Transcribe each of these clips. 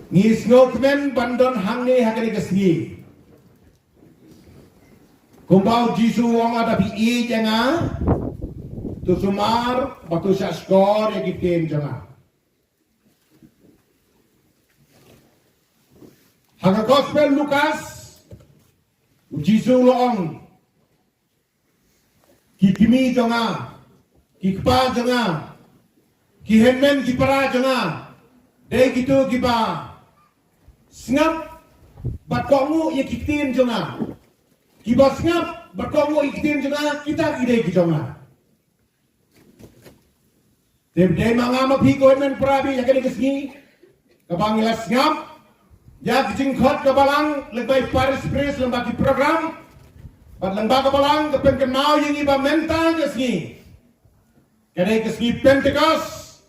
Ngis ngokmen bandon hangne hakani kesni. Kumbau jisu wong ada pi janga. Tu sumar batu skor ya kitim janga. Haka gospel Lukas jisu loong. Kikimi janga. Kikpa janga. Kihenmen kipara janga. Dai gitu kipa. Sngap batkongu ya kitim janga. Kiba sngap batkongu ikitim janga kita ide kijanga. Dai mangama piko men prabi ya kene kesni. Kabangila sngap ya kijingkhot kabalang lebay paris pres lembagi program. Bat lembaga kabalang kepen kenal yang iba mental kesni. Kene kesni Pentecost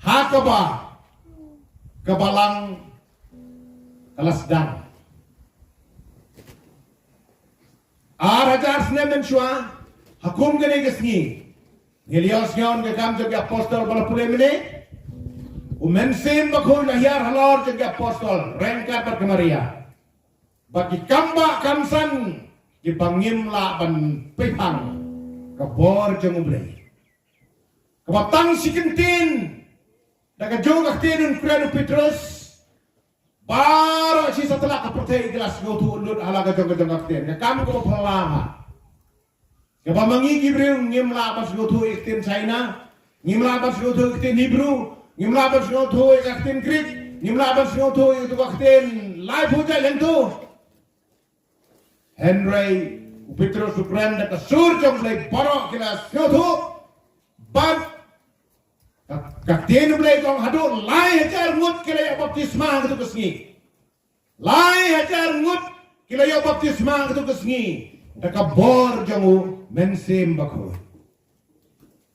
hakaba kabalang kalasdan. Arajar senemen shua hakum gane gesni. Helios nyon ke kam jadi apostol bala pule mene. Umensim bakul nahiar halor jadi apostol rengkat ber Maria. Bagi kamba kamsan dipangim la ban petang kabor jengumble. Kabatang sikentin daga jogak tinun Kuranu Petrus. Baru si setelah kepercayaan gelas ngotu ulut halaga jogak tin. Kami ko pelama. Kaba mangi Gibril ngimla pas ngotu iktin China, ngimla pas ngotu iktin Hebrew, ngimla pas ngotu iktin Greek, ngimla pas ngotu iktin live huja lentu. Henry Petrus Supran da kasur jong lay barok gelas ngotu. Bag kakten ulay kong hado lai hajar ngut kilaya baptisma gitu kesni. Lai hajar ngut kilaya baptisma gitu kesni. Dakabor jangu mensim bakoy.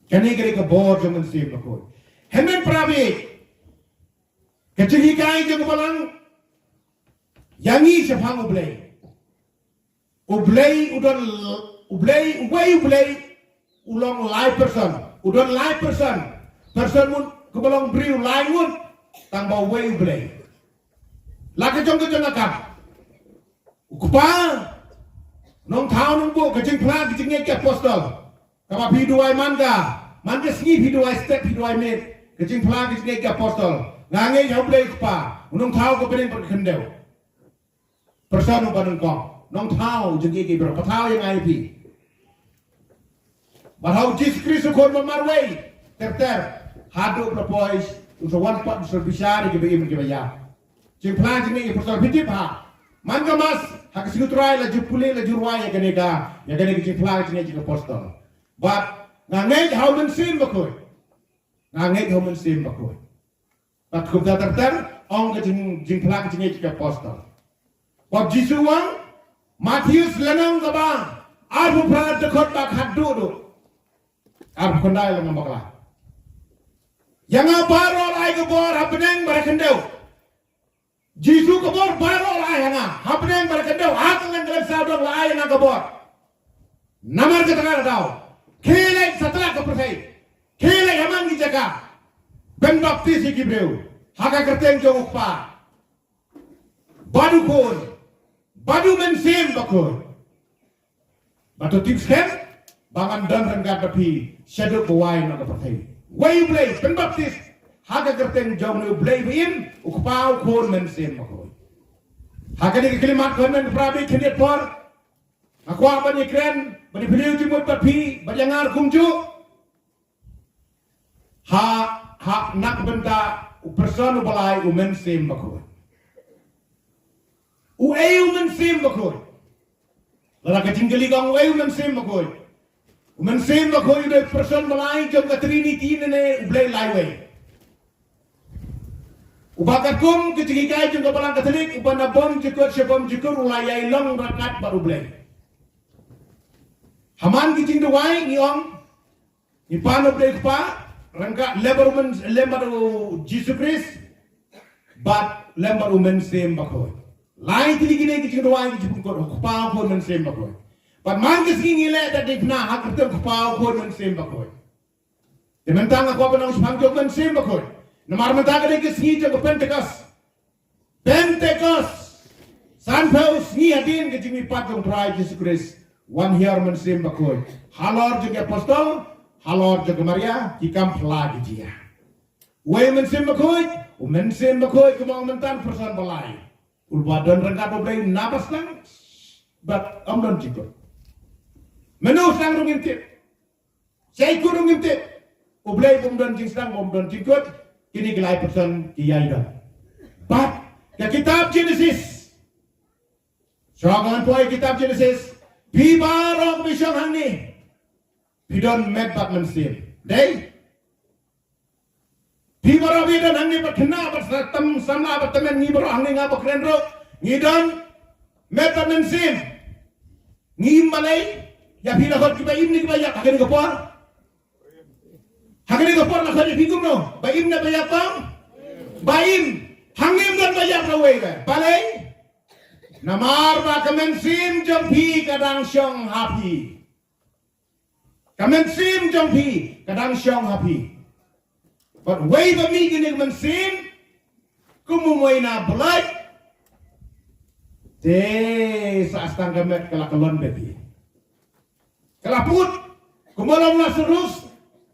Kani gari kabor jangu mensim bakoy. Hemen prabi. Kecilikai jangu balang. Yangi sepang ublay. Ublay udon ublay ulong lai person. Udon lai person. Person mun kebalong briu lai mun tambah way ublay. Laki jong nakam. Ukupa. Nong tau nong bu kecing pelan kecing ngek apostol. Kapa biduai manga segi biduai step biduai met. Kecing pelan kecing ngek apostol. Ngange jauh beli kupa. Nong tau ko pening perkendau. Personu panun kong. Nong tau jengki berapa tau yang IP. Bahau Jesus Kristus kon memarway. Ter hadu propois usawan pat berbisar ke bim ke baya. Cing pelan cing ngek apostol pitip ha. Manga mas hak sinutrai la jupule la jurwai ya ganega cing pelan cing ngek apostol. But ngangek hau mensim bakoy. Ngangek hau mensim bakoy. But kum ter ong ke cing pelan cing ngek apostol. Bab Jisu wang Matius lenang gaba arbu prat dekot tak hadu do. Arbu kondai lengan bakla. Yang barol ai gebor hapeneng barakendau. Jisu gebor barol ai hanga hapeneng barakendau hatan dalam saudang lai yang gebor. Namar ketengah tau. Kelek setelah kepercayaan. Kelek haman dijaga. Ben baptis Gibril. Haka kerteng jong ukpa. Badu kon. Badu mensim bakon. Batu tips kan? Bangan dan renggat tapi shadow bawai nak kepercayaan. Way play ben baptis. Haka kerteng jong nu play bin ukpa kon mensim bakon. Haka ni kelimat kon men prabi keniat por. Aku apa ni keren? Bani beliau jumut tapi bajangar kumju. Ha nak benda person balai mensim bakon. Ueu mensim bakoy. Lala ketinggali kang ueu mensim bakoy. Mensim bakoy de person malai jom ka trinity ne ublay laiway. Ubakat kum ketinggai jom ka balang katolik ubana bom jukur ulayay long rakat baru ublay. Haman kiting duwai niong ni pano ublay pa rangka lembar Jesus Christ but lembar mensim bakoy. Lain tili gini kecil doang kecil pun kepau pun mensim bakoy. Pat mangkis gini le tak dipna hak kerja kepau pun mensim bakoy. Tementang aku apa nang sepang jok mensim bakoy. Namar mentang ada kesini jok Pentecost. Pentecost Sanpaus ni adin ke jimi patong try Jesus Christ one here mensim bakoi halor juga apostol halor juga Maria hikam pelagi dia way mensim bakoi kemau mentan persan balai ulwadon rengkat oblay nabas lang but amdon jikot menu sang rungintip saya ikut rungintip oblay bomdon jingsang bomdon jikot kini gelai persan kiyai dah but ya kitab Genesis Jangan puai kitab Genesis. Bibarok misyong hang ni. Bidon med bat mensim. Day. Bibarok bidon hang ni bat kena bat satam samla bat temen ni barok hang ni ngapa keren ro. Ngidon med bat mensim. Ngim malay. Ya bila kot kita im ni kebanyak. Hakin kapor. Hakin kapor nak saja binggung no. Baim na banyak bang. Baim. Hangim dan banyak rawai kan. Palay. Namar ba kemensim jompi kadang syong happy. Kemensim jompi kadang syong happy. But way ba mi gini kemensim kumumoy na belai. Te sa astang kemet kalakalon bebi. Kalaput kumolong na serus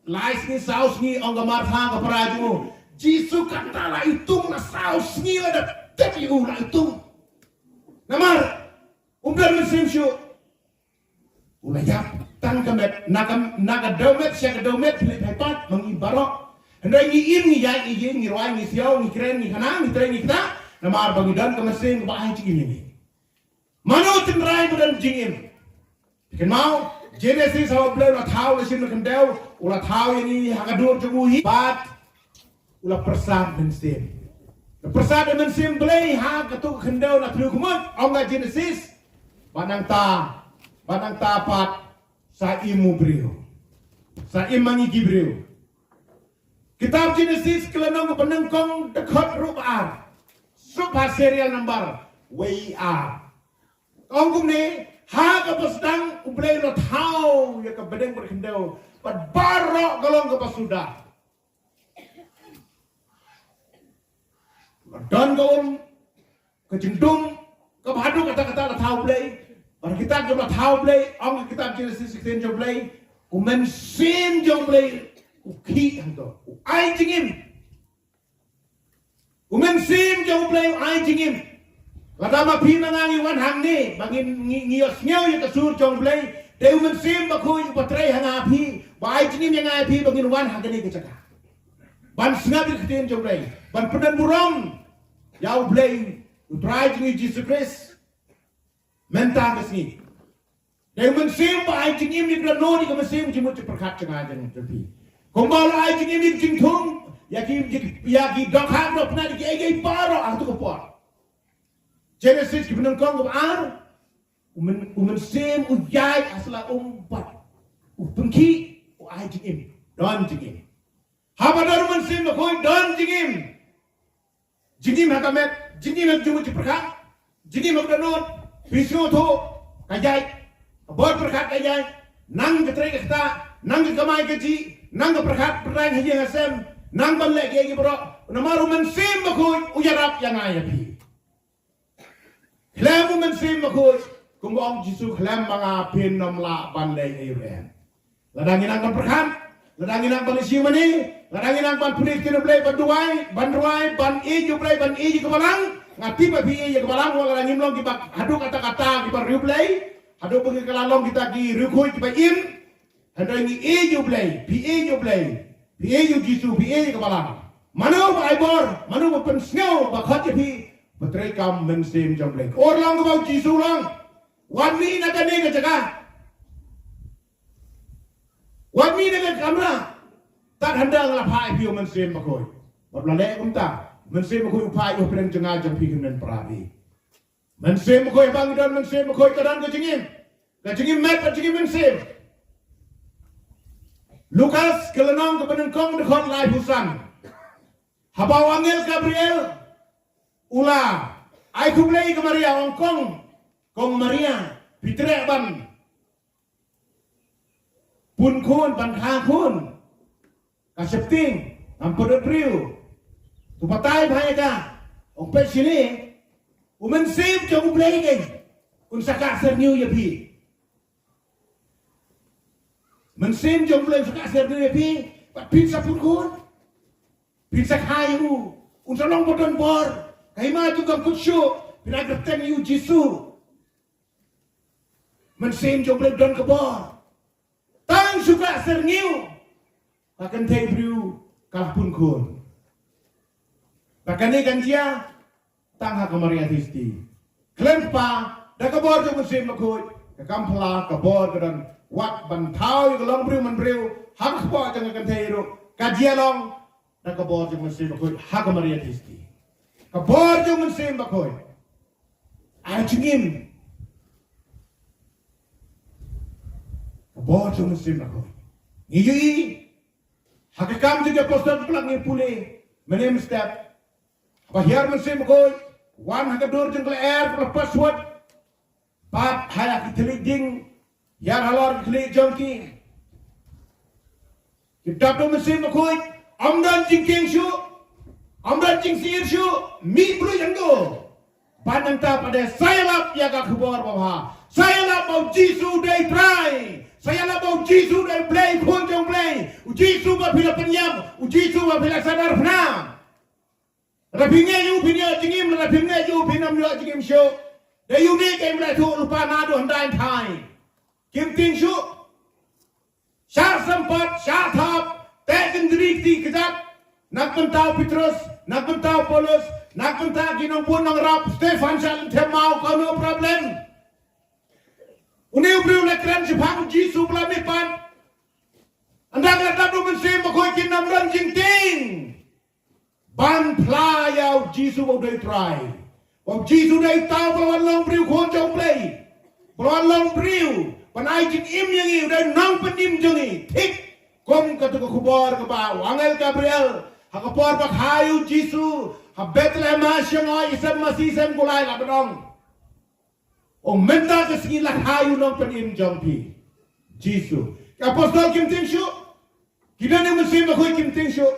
lais ni saus ni ang gamar sa kaparaju. Jisu kantala itung na saus ni ada tapi na itung. Namar, umdan mesim syu. Ulayap, tan kemet, naga domet, siya domet, pilih hepat, mengibarok. Hendai ngiim, ngijai, ngijin, ngiruai, ngisiau, ngikren, ngikana, ngitren, ngikta. Namar bangidan kemesim, kebahay cingin ini. Manu tinrai budan jingin. Bikin mau, Genesis hawa belai ulah tahu lesin lekendau, ulah tahu ini hakadur cemuhi. Bat, ulah persam mesim. Persada mensim belai ha ketuk kendau nak perlu kumut ongga Genesis banang ta pat sa imu brio sa imangi gibrio kitab Genesis kelenong penengkong dekot rupar subha serial number WR ongkum ni ha ke pesdang ublai lo tau ya ke bedeng berkendau pat barok golong ke pasudah dan kaum kejendung kebadu kata-kata tahu play pada kita juga tahu play orang kita Genesis 16 juga play umen sim juga play uki hanto ai jingim umen sim juga play ai jingim ladama pina ngangi wan hang ni bangin ngios nyau ya kesur juga play de umen sim bakui patrai hang api ai jingim yang api bangin wan hang ni kecaka ban sengabi ketin juga play ban pedan burong Yau blame utrai jingi Jesus Christ mentang kesini. Dan mensim ba ai jingi mi kena noni ke mensim jimut perkat cengai jeng tepi. Kombal ai jingi mi jingtung yaki dokhang do pna di ai paro ang tu kopor. Genesis ki penengkong ke ar mensim ujai asla umpat. Pengki ai jingi don jingi. Haba dar mensim koi don jingi. Jingim hakamet, jingim hak jumut perkat, jingim hak danut, bisu tu kajai, abot perkat kajai, nang ketrai kata, nang kekamai keji, nang perkat perang haji ngasem, nang balek kiai kibrok, namaru mensim bakui ujarap yang ayapi. Klamu mensim bakui, kumbong jisu klam mga pin namla banlay ayuren. Ladangin ang perkat, ladangin ang palisiu mani. Kadangin ang panpunik kinablay banduay, ban ijo play, ban ijo kebalang, ngati pa ijo kebalang, wala ngim long kita haduk kata-kata kita replay, haduk pergi kelalong kita ki rukui kita im, haduk ngi ijo play, pi ijo jisu, pi ijo kebalang. Manu ba ibor, manu ba pensngau ba khotje pi, betray kam mensim jamblay. Orang kebau jisu lang, wani naga nega jaga, wani naga kamera. Tak hendak ngelapai piu mensim bakoi. Berlalek kumta. Mensim bakoi upai upren jengah jampi kemen perabi. Mensim bakoi bang dan mensim bakoi kadang kejengim. Kejengim met kejengim mensim. Lukas kelenong kepenengkong dekot lai husan. Habau angel Gabriel. Ula. Ai kublai ke Maria Hongkong. Kong Maria. Pitrek ban. Pun kun ban khang kun. Kasepting, ampun riu, tu patai bahaya ka, Ong pe sini, umen sim jong play geng. Un saka ser new ya pi. Men sim jong play saka ser new ya pi. Pat pizza pun kun. Pizza kayu. Un salong boton bor. Kaima juga kutsyo. Pinagatan yu jisu. Men sim jong play don kebor. Tang suka ser new. Pakan tay briu kalah pun kun. Pakan ni ganjia tang ha kamaria tisti. Klempa dah kabor jom musim makut. Kekampla kabor kedan wat bantau yang long briu man briu. Hak kabor jangan kan tayro. Kajia long dah kabor jom musim makut. Ha kamaria tisti. Kabor jom musim makut. Ay cingim. Kabor jom musim makut. Ngiyui. Hakikam juga postal pelang ni pulih. Menem step. Bahir musim makut. Wan hakadur jeng kele air kele password. Pat hayak itelik ding. Yar halor itelik jongki. Kitab tu musim makut. Amdan jing king syu. Amdan jing sihir syu. Mi bulu jenggo. Pandang tak pada saya lap ya kak kubur bawah. Saya lap bau jisu day try. Saya lap bau jisu day play kun jong play. Jisu bila penyam. Jisu bila sadar pernah. Rapingnya you punya jingim, rapingnya you punya mula jingim show. The unique game lah tu lupa nado hendak thai. Kim ting show. Syar sempat, syar thap, tekan diri ti kedap. Nak mentau Petrus, nak mentau Paulus, nak mentau ginong pun nang rap. Stefan Shalom temau kau no problem. Uneu beriu lekran sepang jisu pelamipan. Anda kelihatan tu mensim bakoi kinam ran jing ting. Ban playau jisu mau day try. Wong jisu day tahu pelawan long beriu konjong play. Pelawan long beriu. Panai jin im yang i udah nang penim jengi. Tik kom kata ke kubur ke bawah. Angel Gabriel hakapor bak hayu jisu. Ha Bethlehem asyang ay isam masih isam kulai lah benong. Ong menta ke segilah hayu nang penim jongpi. Jisu. Apostol Kim Ting Shu. Kita ni mesti makoi Kim Ting Shu.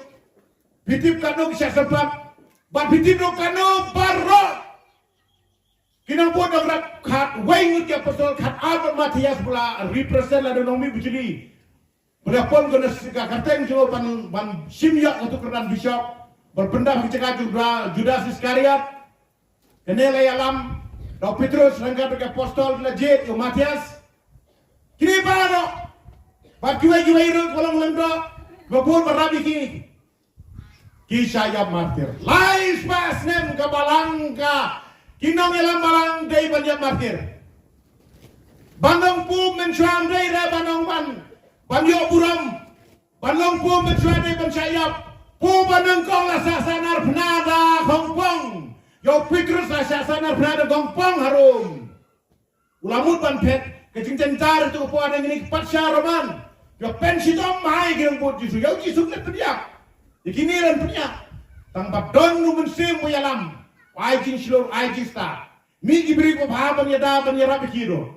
Bitip kano kisah sempat. Bat bitip no kano barot. Kinang buat orang kat wengut ya pasal kat Albert Matias pula represent lah nomi bujuli. Berapun kena kateng jo ban simyak untuk keran bishop berpendah cakap Judas Iskariot. Kene lay alam do Petrus rangka ke apostol legit yo Matias. Kini bano. Bat kiwe irut kolong lendo. Gobur barabi ki. Kisah yang martir. Lais pasnem ke balangka. Kinong ilang balang day banyak martir. Bandong pu mensuam day ra bandong ban. Banyo buram. Bandong pu mensuam day bansayap. Pu bandong kong la sasanar penada kongpong. Yo Petrus la sasanar penada kongpong harum. Ulamut ban pet. Kecing cencar itu kepuan yang ini pasya roman. Yo pensi dom mahai kirang put jisu. Yo jisu net pediak. Ikiniran punya tanpa don nu mensim mo yalam ajin silor ajin sta mi ibri ko bhaban ya daban ya rabi kiro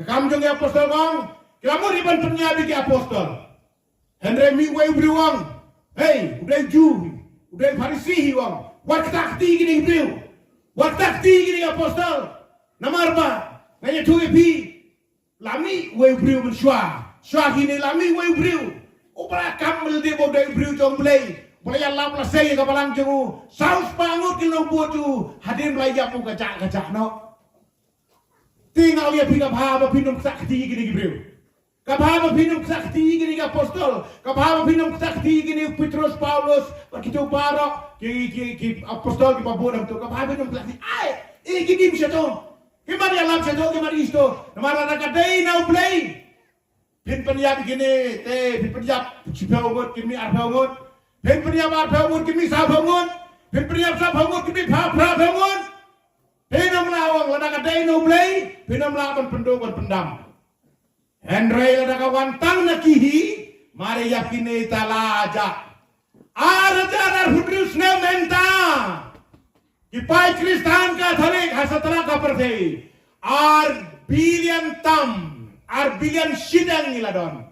kam jong ya apostol gong kiramu riban punya bigi apostol Henry mi we ibri wong hey udah ju udah farisi wong wat takti gini ibri wat takti gini apostol namar ba nganya tu ipi lami we ibri menshwa shwa gini lami we ibri opera kamel de bo de ibri jong play. Boleh Allah pelasai ke balang jengu. Saus pangut kilong buatu. Hadir belajar pun kacak-kacak no. Tinggal dia pindah bahaba pinum sakti gini gibril. Kabahaba pinum sakti gini apostol. Kabahaba pinum sakti gini Petrus Paulus. Begitu barok. Ki apostol ki pabunam tu. Kabahaba pinum sakti. Ay, gini bisa tu. Gimana Allah bisa tu. Gimana isto. Namara nakadai now play. Pin penyap gini. Pin penyap. Cipta ungut. Kimi arba ungut. Pen penyap arba ungut kimi sah bangun. Pen penyap sah bangun kimi pra bangun. Penam lawang ladaka day no play. Penam lawan pendongan pendam. Henry ladaka wantang nakihi. Mari yakini talaja. Araja dar hudrus ne menta. Kipai Kristan ka thalik hasatara ka perse. Billion tam. Billion sidang iladon.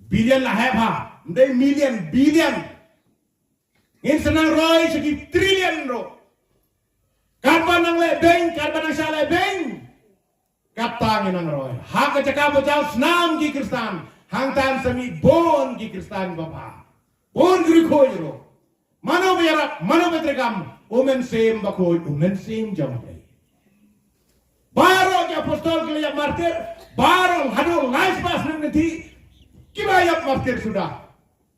Billion lah heba. They million, billion. Ngin senang roy segi triliun ro. Karban ang lebeng, karban ang siya lebeng. Katangin ang roy. Haka cakap jauh senam gi Kristan. Hangtan sami bon gi Kristan bapa. Bon guri koy ro. Mano biarap, mano betrekam. Umen sem bakoy, umen sem jamplay. Baru ke apostol ke yang martir. Baru hadu lais pas nanti. Kibayap martir sudah.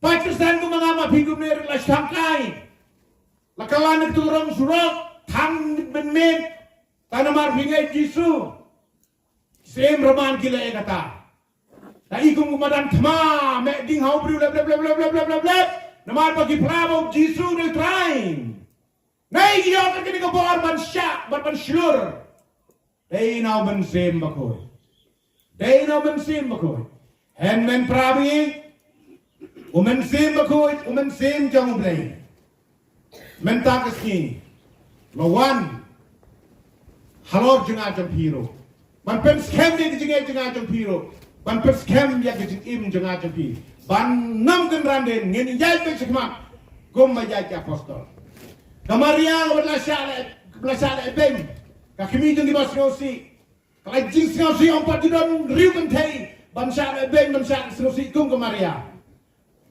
Pak Kristan ku mengama pinggul ner la syangkai. La kalan turang surok. Tang ben tanamar bingai jisu. Sem roman gila kata. Na ikung kumadan thma me ding hau bru blab blab blab blab blab blab. Namar bagi prabo jisu ne train. Nei yo ka kini ko bor ban syak ban slur. Dei now ben sem bakoy. Dei now ben sem bakoy. Hen men prabi. Umen sem bakoy, umen sem jong blay. Men takas ki. Lawan. Halor jeng ajam piro. Man pen scam dia jeng ajam piro. Man pen scam dia jeng jeng ajam piro. Ban nam kenranden ngeni jai pe sekma. Gom majai ke apostol. Kamaria berlasale beng. Kakimi jeng di basnosi. Kalau jing snosi ompat di dalam riu kentai. Ban sale beng ban sale snosi gom kamaria.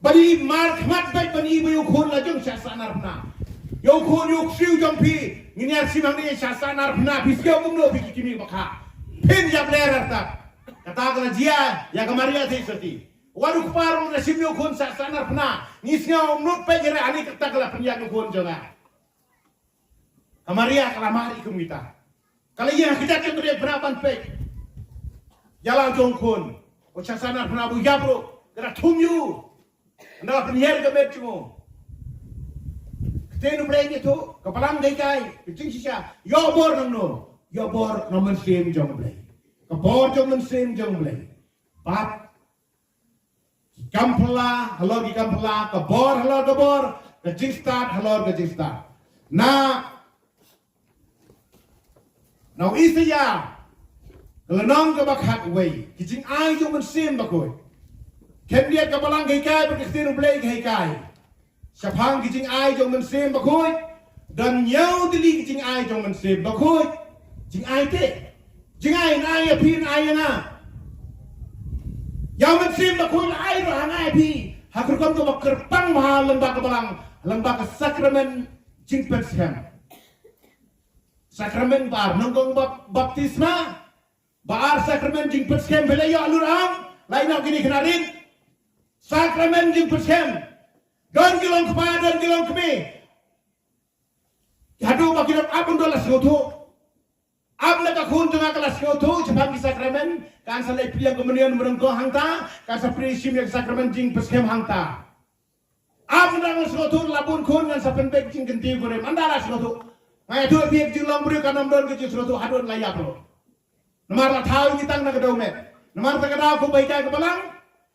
Bani mark mat baik bani ibu yukun la jeng syasana rna. Yukun yuk siu jampi. Ngini simang ni syasana rna biskau gumno biki kimi baka. Pin jab lerer tak. Katakan dia ya kamaria ti soti. Waru parung na simyo kun syasana rna. Ngisnya umnut pe jere ani katakala penyak yukun jonga. Kamaria kalamari kum kita. Kalau iya kita cendere benapan pe. Jalan jongkun. O syasana rna bu jabro. Kera tumyu. Anda penyer ke bet cuma. Ketemu mereka tu, kepalang dekai, kecing sisa, yo bor nangno, yo bor namun sem jong blay, kebor jong men sem jong blay, pat, kampla, halor di kampla, kebor halor kebor, kecing start halor kecing start. Now isi ya, kelenong kebakhat way, kecing ay jong men sem bakoy. Kendia kepalang dekai berketemu blay dekai. Sapang kicing ai jong men sem bakoy dan nyau dili kicing ai jong men sem bakoy jing ai te jing ai na ya pin ai na yang men sem bakoy la ai ro ai pi hakur kom to kerpang ma lembah kebalang lembah sakramen jing persem sakramen bar nongkong baptisma bar sakramen jing persem bela yo alurang lain nak gini kenarin sakramen jing persem. Don kilong kepada don kilong kemi. Hadu makinap abang dolas ngoto. Ab nak akun tengah kelas ngoto. Cepat di sakramen. Kan salai pilihan kemudian merengko hangta. Kan sapri sim yang sakramen jing peskem hangta. Ab nak ngoto labun kun kan sapen bek jing genti gorem. Andara ngoto. Ngai tu biak jing long beri kanam don kecil ngoto hadun layak lo. Nomor tahu kita nak kedomet. Nomor terkenal ku baiknya kebalang.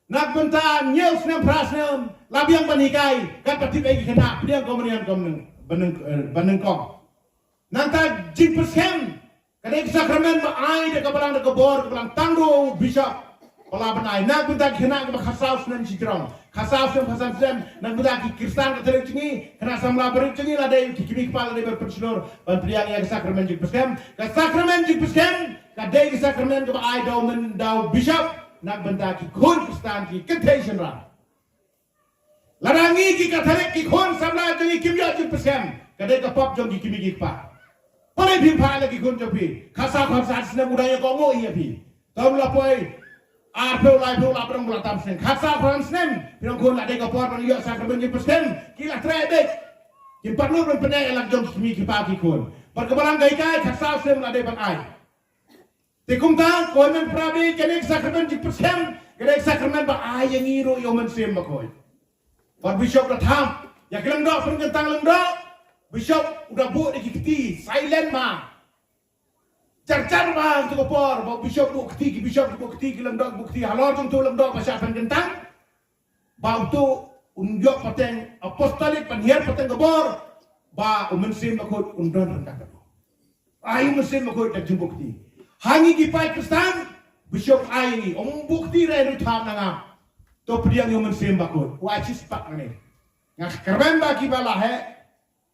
Nak bentar nyel senam prasnem labiang banikai kat pati bagi kena dia kemudian beneng kong nanta jing persem kadai sakramen ba ai de kabalang de kebor kabalang tangdo bishop pala benai nak bentar kena ke khasau senam sikrong khasau senam pasan sem nak bentar ki kristan ke tercingi kena samla bercingi la de kimi kepala de berpensionur ban priang yang sakramen jing persem ka sakramen jing persem kadai sakramen ke ba ai dau men dau bishop nak bentar ki kun kristan ki contention ra larangi ki katharek ki kun samla jangi kimya jing pesem kadai ka pop jong ki kimi ki pa pare bhi pha lagi kun jopi khasa khasa sne budaya ko mo iya bhi tom la poi ar pe lai prang bula tam sen khasa kham snem pirong kun la dai ka por ban yo sakramen jing pesem ki la trebe ki parnu ban pene elak jong kimi ki pa ki kun par kebalang gai kai khasa snem la dai ban ai Tikum ta koi men prabi kenek sakramen jing pesem kenek sakramen ba ai yang iro yo men sem bakoy Par bishop dah tham, ya kelang dok pun kentang lang dok. Bishop udah buat di kiti, silent mah. Car mah tu kopor, bawa bishop buat kiti, bishop buat kiti, kelang dok buat kiti. Halor jom tu lang dok pasal pen kentang. Bau tu unjuk pateng apostolik penhiar pateng kebor. Ba umensim makut undon rendah kado. Ayu mesim makut dah jumbo kiti. Hangi kipai Kristen, bishop ayu, bukti rai tham nangam. To priang yo men sem bakut wajib pak ngene ngak kerben ba kibala he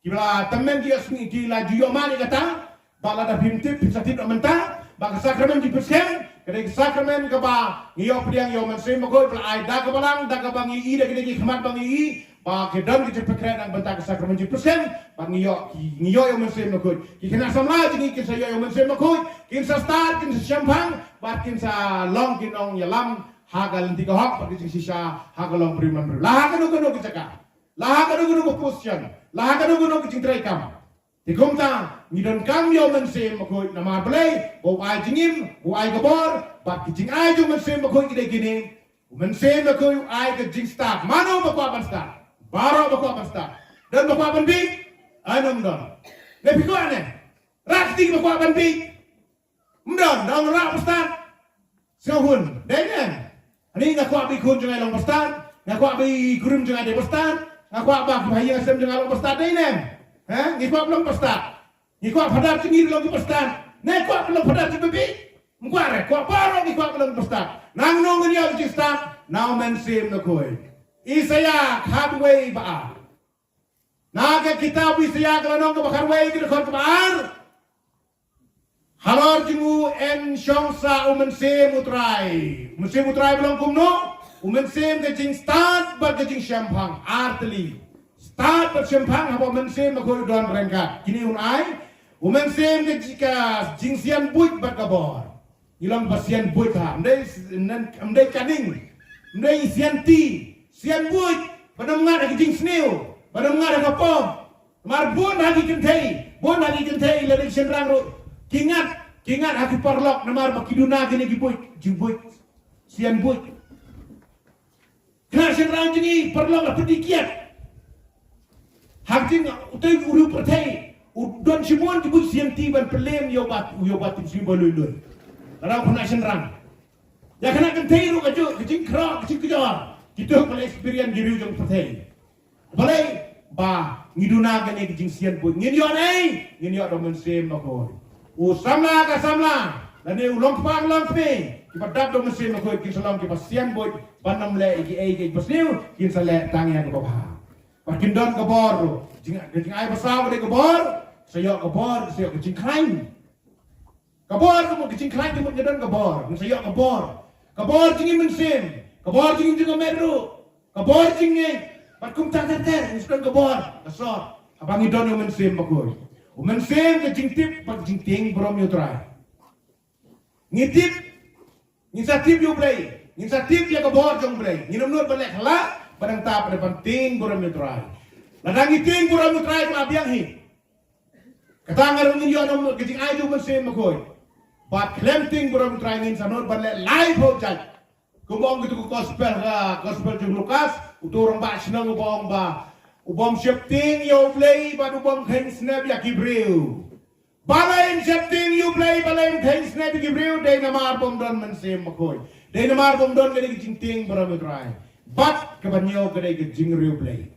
kibala temen dia sini di la juyo mani kata bala da bimtip pisatip amenta ba sakramen di pesken kede sakramen ka ba ngiyo priang yo men sem ko bla ai da ka balang da ka bangi i da kede khmat bangi i ba ke dan ke pekren ang benta ka sakramen di pesken ba ngiyo yo men sem ko ki kena samla ji ki sa yo men sem ko kin sa start kin sa champang ba kin sa long kin ong yalam hagal tiga hok ba ki sisa hagalong priman la ka no ki caka la ka no position la ka no ki trai kam Tikum ta, ngidon kam yo men sem ko na ma blai, bo ai jingim, bo ai gabor, bat ki jing ai jo men sem ko ide gini. Men sem ko ai ke jing start. Mano ba ko ban start. Baro ba ko ban start. Dan ba ko ban bi, anam don. Le pi ko ane. Rasti ba ko ban bi. Mdon, dong ra ba start. So hun, dengan. Ani nga ko bi kun jong ai long ba start, nga ko bi kurum jong ai de ba start, nga ko ba ki hayang sem jong ai long ba start dai nem. Ngikwa belum pesta. Ngikwa padar tinggi belum pesta. Ngikwa belum padar tinggi. Mkuare, kwa paro ngikwa belum pesta. Nang nong ni al pesta. Now men sim na koi. Isaya khabway ba. Naga kitab Isaya kalanong ka bakharway ki khon kabar. Halor jingu en shongsa umen sim utrai. Musim utrai belum kumno. Umen sim ke jing start ba ke jing champang arteli. Start bersyempang apa mensem aku don rengkat. Kini unai, mensem ke jika jingsian buit berkabor. Ilang basian buit ha. Mdai kaning, mdai sian ti, sian buit. Pada mengat ke jing sneu, pada mengat ke pom. Mar bun hagi kentei lari senrang ro. Kingat hagi parlok namar bakiduna kini gibuit, jibuit, sian buit. Kena senrang jingi parlok lah pedikiat. Hakting utai uru pertai udon simuan kibut siang tiban pelem yo bat si balulun. Kalau kena senrang. Ya kena kentai ru kaju kecing kro kecing kejor. Kita kalau experience diri ujung pertai. Balai ba ngiduna gane kecing sian pun ngidio nei ngidio do mensem makoi. Samla ka samla. Lani ulong pang long pe. Kipadap do mensem makoi kin salam ki pasian boy panam le iki pasniu kin sale tangya ke bawah. Makin don kebor, jing ai besar pada kebor, saya kebor, saya kecing klaim. Kebor kamu kecing klaim kamu ngedon kebor, saya kebor jing mensim, kebor jing juga meru, kebor jing patkum tak ngedon kebor, kasor, abang ngedon yang mensim bagus. Mensim kecing tip, kecing ting berom yutrai. Ngitip, ngisatip yu play, ngisatip ya kebor jong play, nginum nur balik halak. Padang tak pada penting buram utrai. Ladang iting buram utrai pun abiang hi. Katangar ngin yo nom kecing ai ju mensim makoi. Bat klemting buram utrai ngin sanor banle live ho jaj. Kumbong gitu gospel ju Lukas, uturong ba sinang ubong ba. Ubom shifting yo play ba ubom khen snap ya Gibril. Balain shifting you play balain khen snap Gibril dai namar bom don mensim makoi. Dai namar bom don kene kecing ting buram utrai. Bat kebanyaw kedai ke jingriu play.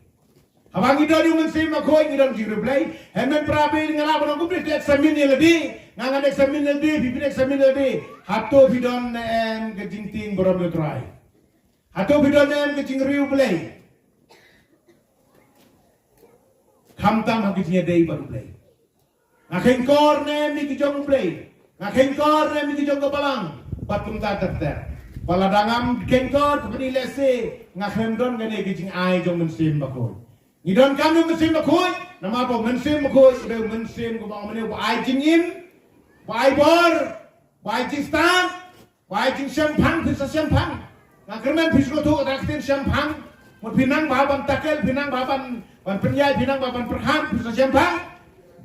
Habang ida di mensim makoi ngidon jingriu play. Hemen prabi ngala bono kubrik eksamin ledi. Ngangan eksamin ledi, bibin eksamin ledi. Hato bidon em ke jingting borom yutrai. Hato bidon em ke jingriu play. Kamtam hakitnya day baru play. Ngakin kor nem ni kijong play. Ngakin kor nem ni kijong kebalang. Batum tak terter. Paladangam kengkor kepeni lese ngakem don gane gijing ai jong mensim bakoi. Ngidon kami mensim bakoi, nama apa mensim bakoi udah mensim ko bang mene ai jingim, ai bor, ai jing stan, ai jing champang pisa champang. Ngakemen pislo tu raktin champang, mut pinang baban takel pinang baban ban penyai pinang baban perham pisa champang.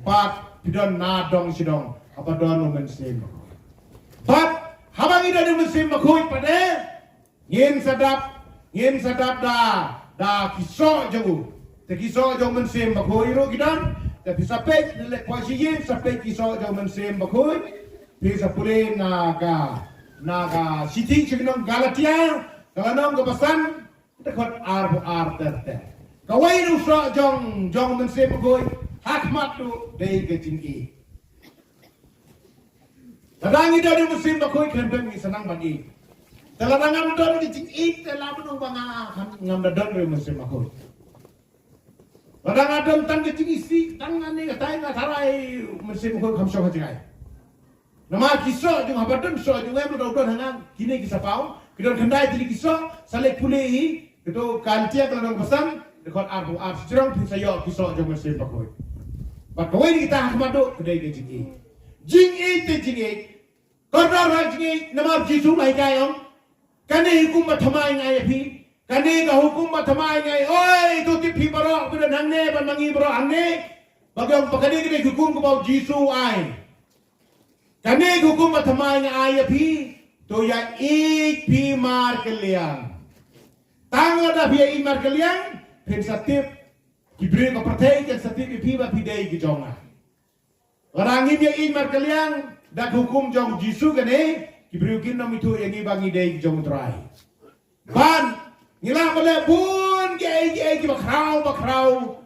Bat pidon nadong sidong apa don mensim bakoi. Bat habang ida di mesin makoi pada ngin sadap da kisok jauh te kisok jauh mesin makoi ro kidan tapi sampai kuasi yin sampai kisok jauh mesin makoi bisa pulih naga city ceknong Galatia kalanong kepasan tekot ar terte kawai nu so jong mesin makoi hakmat tu dei ketinggi. Ladang ida di musim bakoi kendeng ni senang bagi. Teladang ngam don di cing ik telah menung banga ngam dadon di musim bakoi. Ladang adam tan ke isi tangan ni katai na tarai mesin ko kam syok hajai. Nama kisah jung habadan so jung em do hangan kini kisah pau kidon kendai tili kisah salek pulei itu kantia kalau pesan dekat arbu ar serang pisayo kisah jung mesin pakoi. Pakoi kita hamado kedai ke jing e Korang jing nama Jisu mai kayong kani hukum mathamai ngai phi kani ka hukum mathamai ngai oi tu ti phi baro tu nang ne ban mangi baro anne bagyong pakani ni hukum ko bau Jisu ai kani hukum mathamai ngai phi to ya ik phi mar kaliang tang ada phi ik mar kaliang phin satip ki bre ko prathai ke satip phi ba phi dei ki jonga orang ini ik mar kaliang dak hukum jong Jisu kene kibriukin nom itu yang ibangi dei jong trai ban ngila bale bun ge ki bakrau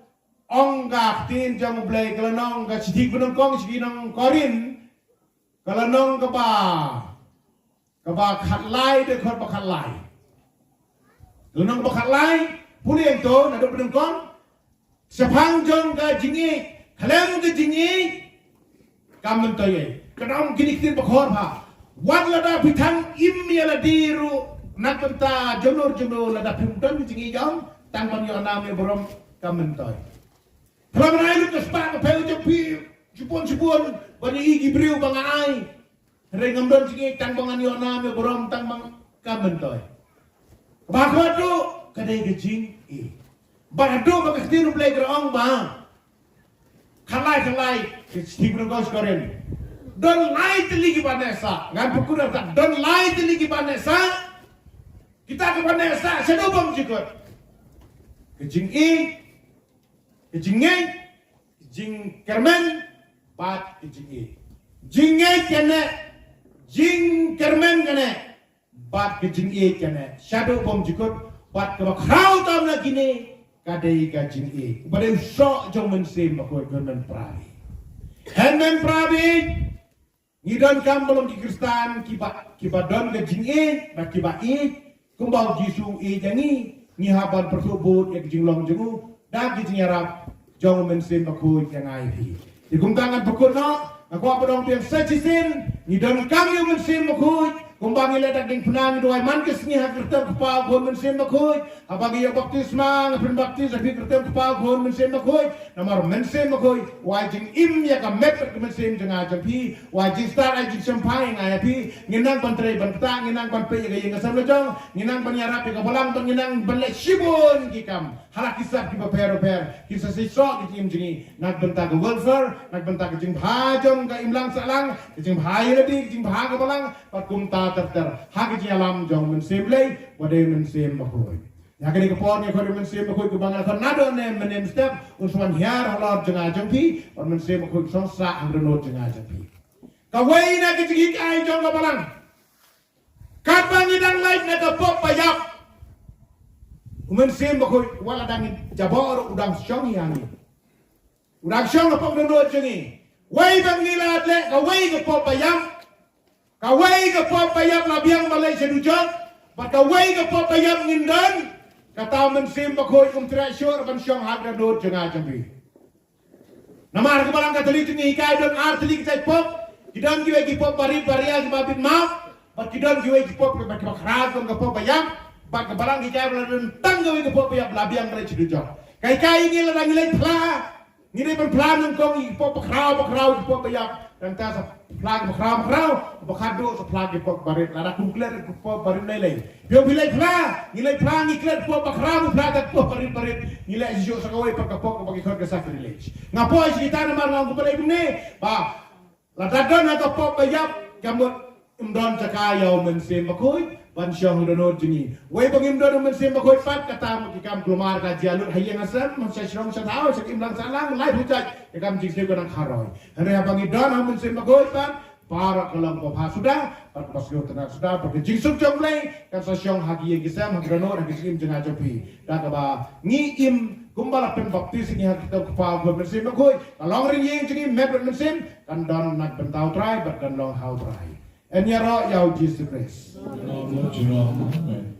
ong gak tin jong blai kalanong ga sidik benong kong sigi nong korin kalanong ka ba khat lai de khot ba khat lai kalanong ba khat lai puli eng to na do benong kong sepang jong ga jingi khalem ga jingi kamen to ye kadang kini kita berkhor ha, wan lada pitang imya ladiru nak penta jonor lada pimpun jingi jam tangman yo name borom kamentoy. Pramai lu kespak pe ujapi jupon bani igi briu bangai rengam don jingi tangbangan yo name borom tangmang kamentoy. Bakhwatu kadai gejing e. Barado bakastinu play grong ba. Khalai kistik ngos koren. Don lai teligi banesa ngan pukul tak don lai teligi banesa kita ke banesa sedobong jikot kejing kermen pat kejing jing kermen kene pat kejing kene sedobong jikot pat ke bakrau tam lagi ni kadai kejing pada usok jong mensim bakoi kemen prabi hemen prabi Ngidon kam belum di Kristen kiba don ke jing nak kiba kumbau Jisu jani ni haban persubut ya jing long jengu dak jing arab jong mensin bakui yang ai pi di kumtangan bakut no aku apa dong piang sajisin ngidon kam yo mensin bakui kumbang ile dak ding punang doai man kes ni hak kertem kepal gon mensin bakui abagi yo baptisma ngapin baptis api kertem kepal gon mensin bakui nomor mensin bakui wajing im ya ka mepet ke mensin jeng ajam pi wajing star ajing sampai ngai pi nginang pantre banta nginang panpe ya yang kasam lejong nginang panyarap ka bolang ton nginang balik sibun kikam halak kisah ki per kisah sisok ki im jengi nak benta ke welfare nak benta ke jing bhajong ka imlang salang jing bhai lebih jing bha ka bolang pakum ta ter hak ji alam jong mensim lei wade mensim bakoi ya kini kepon ya kode mensim bakoi ke bangal kon nado ne menem step usman hiar halor jenga jengpi on mensim bakoi sosa angrenot jenga jengpi kawai na ke jigi kai jong ka balang kapang idang live na ka pop payap mensim bakoi wala dangin jabor udang syong yangi udang syong ka pop renot jengi wai bang nila le kawai ka pop payap kawai ke pop payap labiang Malaysia dujak, bat kawai ke pop payap ngindan, kata mensim bakoi treasure ban syong hagra dot jenga jambi. Nama ar kebalang kateli tingi hikai don ar teli kita pop, kidon kiwe ki pop bari baria sebabit maaf, bat kidon kiwe ki pop bat kebakrat ke pop payap, bat kebalang hikai don tang kiwe ke pop payap labiang Malaysia dujak. Kai ini ladang nilai pla, nilai ban pla nungkong ki pop bakrau ki pop payap. Dan ta flag bakrau bakado sa flag pop barit la kunkler pop barit lay yo bilay flag nilay flag ikler pop bakrau flag pop barit nilay siyo sa kaway pagkapok bagi kod sa village nga po kita naman ang kupalay ni ba la dadon na pop bayap gamot umdon sa kayaw mensin makoy ban syong donor jini way bang imdon mensin makoy pat kata kikam klumar ka jalur hayang asam sa syong sa tao sa imlang salang live hujat ikam jisne ko ng karoy hari abang idon mensin makoy pat para kalang pa sudah pat pasyo tenak sudah pag jingsuk jonglay kan sa syong hagi gisam hagranor hagisim jena jopi da ka ba ngi im kumbala pen baptis ni hakita pa go mensin makoy kalong ring yeng jini mebet mensin kan don nak bentau try but kan long how try and yaro yaw Jesus Christ. Amen.